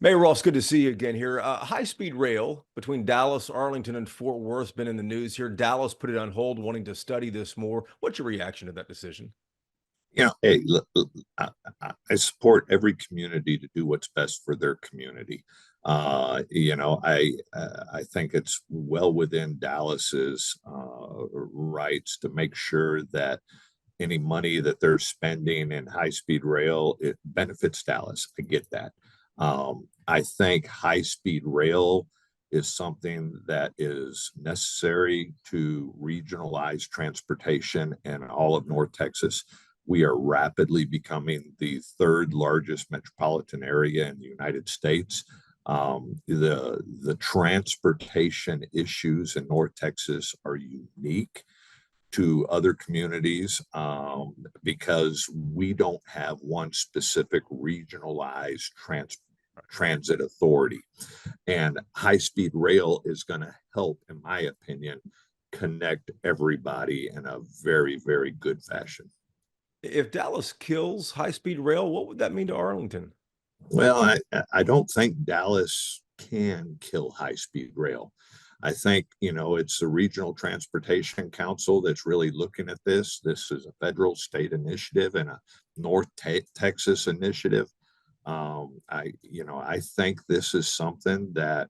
Mayor Ross, good to see you again here. High-speed rail between Dallas, Arlington, and Fort Worth's been in the news here. Dallas put it on hold, wanting to study this more. What's your reaction to that decision? Hey, look, I support every community to do what's best for their community. I think it's well within Dallas's rights to make sure that any money that they're spending in high-speed rail, it benefits Dallas. I get that. I think high-speed rail is something that is necessary to regionalize transportation in all of North Texas. We are rapidly becoming the third largest metropolitan area in the United States. The transportation issues in North Texas are unique to other communities because we don't have one specific regionalized transit authority. And high-speed rail is going to help, in my opinion, connect everybody in a very, very good fashion. If Dallas kills high-speed rail, what would that mean to Arlington? Well, I don't think Dallas can kill high-speed rail. I think, it's the Regional Transportation Council that's really looking at this. This is a federal state initiative and a North Texas initiative. I think this is something that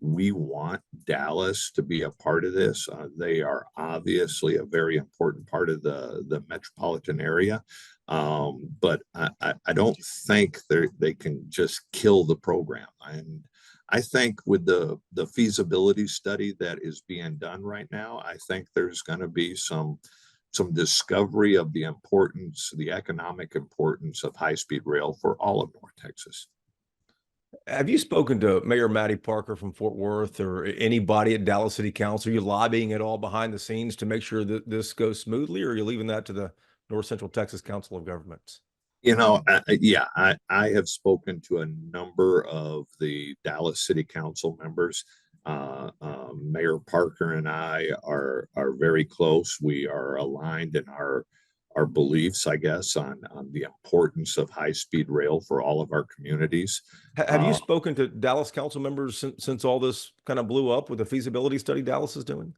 we want Dallas to be a part of this. They are obviously a very important part of the metropolitan area. But I don't think they can just kill the program. And I think with the feasibility study that is being done right now, I think there's going to be some discovery of the importance, the economic importance of high-speed rail for all of North Texas. Have you spoken to Mayor Matty Parker from Fort Worth or anybody at Dallas City Council? Are you lobbying at all behind the scenes to make sure that this goes smoothly, or are you leaving that to the North Central Texas Council of Governments? I have spoken to a number of the Dallas City Council members. Mayor Parker and I are very close. We are aligned in our beliefs, I guess, on the importance of high-speed rail for all of our communities. Have you spoken to Dallas council members since all this kind of blew up with the feasibility study Dallas is doing?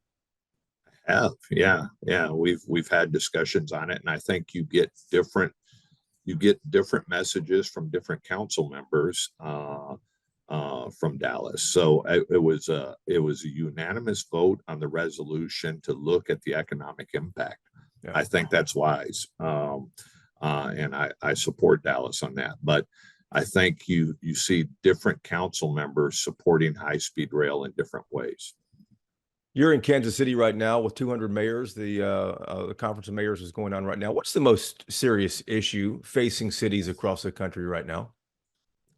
Yeah. We've had discussions on it, and I think you get different messages from different council members from Dallas. So it was a unanimous vote on the resolution to look at the economic impact. Yeah. I think that's wise, and I support Dallas on that. But I think you see different council members supporting high-speed rail in different ways. You're in Kansas City right now with 200 mayors. The Conference of Mayors is going on right now. What's the most serious issue facing cities across the country right now?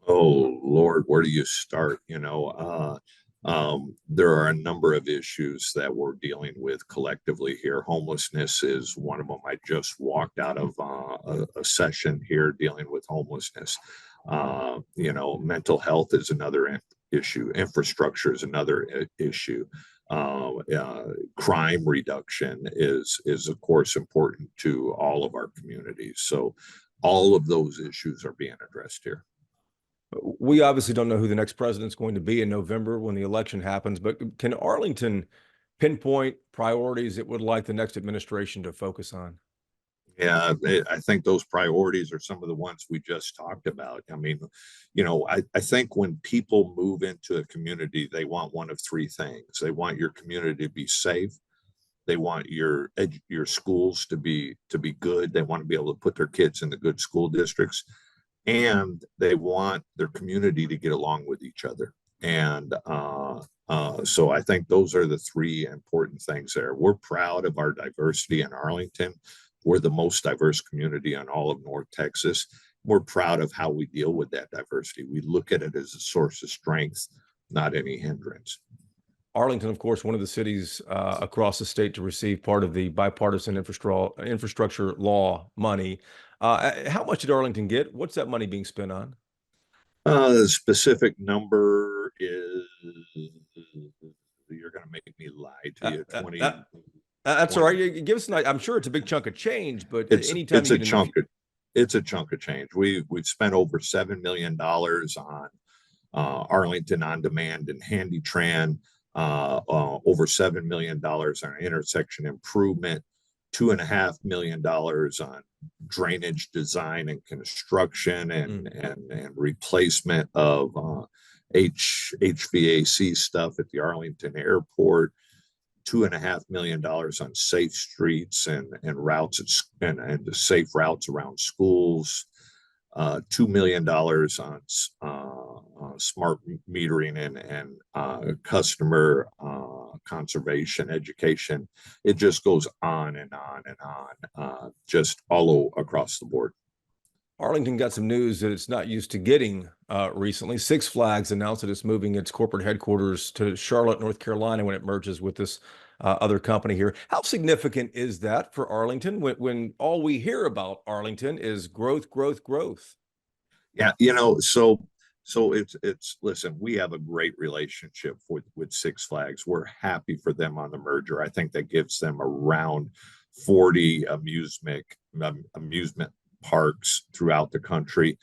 Oh, Lord, where do you start? There are a number of issues that we're dealing with collectively here. Homelessness is one of them. I just walked out of a session here dealing with homelessness. Mental health is another issue. Infrastructure is another issue. Crime reduction is of course important to all of our communities. So all of those issues are being addressed here. We obviously don't know who the next president's going to be in November when the election happens, but can Arlington pinpoint priorities it would like the next administration to focus on? Yeah, I think those priorities are some of the ones we just talked about. I mean, I think when people move into a community, they want one of three things. They want your community to be safe. They want your schools to be good. They want to be able to put their kids in the good school districts, and they want their community to get along with each other. And so I think those are the three important things there. We're proud of our diversity in Arlington. We're the most diverse community in all of North Texas. We're proud of how we deal with that diversity. We look at it as a source of strength, not any hindrance. Arlington, of course, one of the cities across the state to receive part of the bipartisan infrastructure law money. How much did Arlington get? What's that money being spent on? The specific number is, you're going to make me lie to you. 20. That's 20. All right. Give us I'm sure it's a big chunk of change, but anytime it's a chunk of change. We've spent over $7 million on Arlington On Demand and Handytran, over $7 million on intersection improvement, $2.5 million on drainage design and construction and replacement of HVAC stuff at the Arlington Airport, $2.5 million on safe streets and routes and safe routes around schools, $2 million on smart metering and customer conservation education. It just goes on and on and on, just all across the board. Arlington got some news that it's not used to getting recently. Six Flags announced that it's moving its corporate headquarters to Charlotte, North Carolina, when it merges with this other company here. How significant is that for Arlington when all we hear about Arlington is growth, growth, growth? Yeah, so it's listen, we have a great relationship with Six Flags. We're happy for them on the merger. I think that gives them around 40 amusement parks throughout the country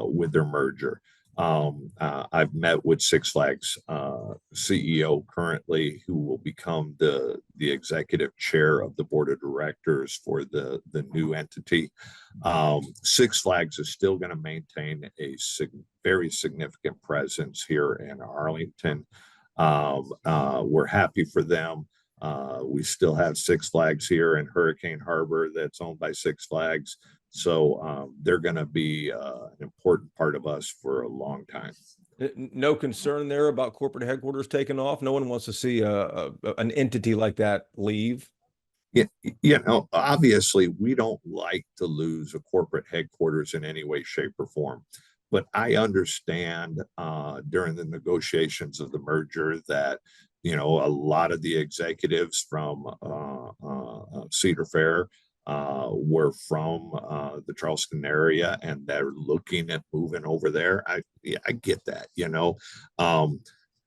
with their merger. I've met with Six Flags CEO currently, who will become the executive chair of the board of directors for the new entity. Six Flags is still going to maintain a very significant presence here in Arlington. We're happy for them. We still have Six Flags here in Hurricane Harbor that's owned by Six Flags. So they're going to be an important part of us for a long time. No concern there about corporate headquarters taking off. No one wants to see an entity like that leave. Yeah, obviously, we don't like to lose a corporate headquarters in any way, shape, or form. But I understand during the negotiations of the merger that a lot of the executives from Cedar Fair were from the Charleston area, and they're looking at moving over there. I get that,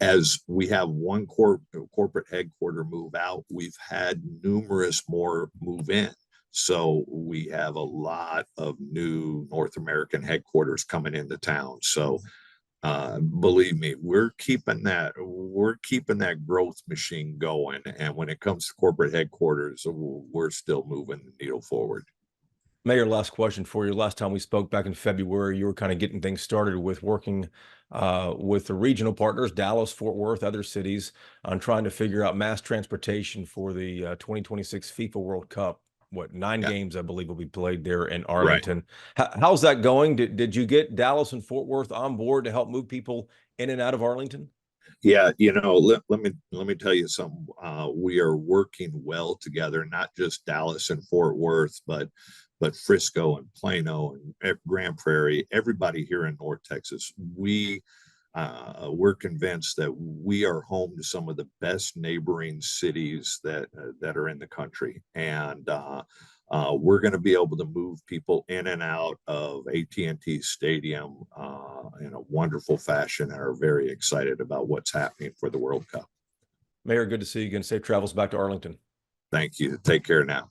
as we have one corporate headquarter move out, we've had numerous more move in. So we have a lot of new North American headquarters coming into town. So believe me, we're keeping that growth machine going. And when it comes to corporate headquarters, we're still moving the needle forward. Mayor, last question for you. Last time we spoke back in February, you were kind of getting things started with working with the regional partners, Dallas, Fort Worth, other cities, on trying to figure out mass transportation for the 2026 FIFA World Cup. What, 9 games, I believe, will be played there in Arlington. Right. How's that going? Did you get Dallas and Fort Worth on board to help move people in and out of Arlington? Yeah, let me tell you something. We are working well together, not just Dallas and Fort Worth, but Frisco and Plano and Grand Prairie, everybody here in North Texas. We're convinced that we are home to some of the best neighboring cities that are in the country, and we're going to be able to move people in and out of AT&T Stadium in a wonderful fashion, and are very excited about what's happening for the World Cup. Mayor, good to see you again. Safe travels back to Arlington. Thank you. Take care now.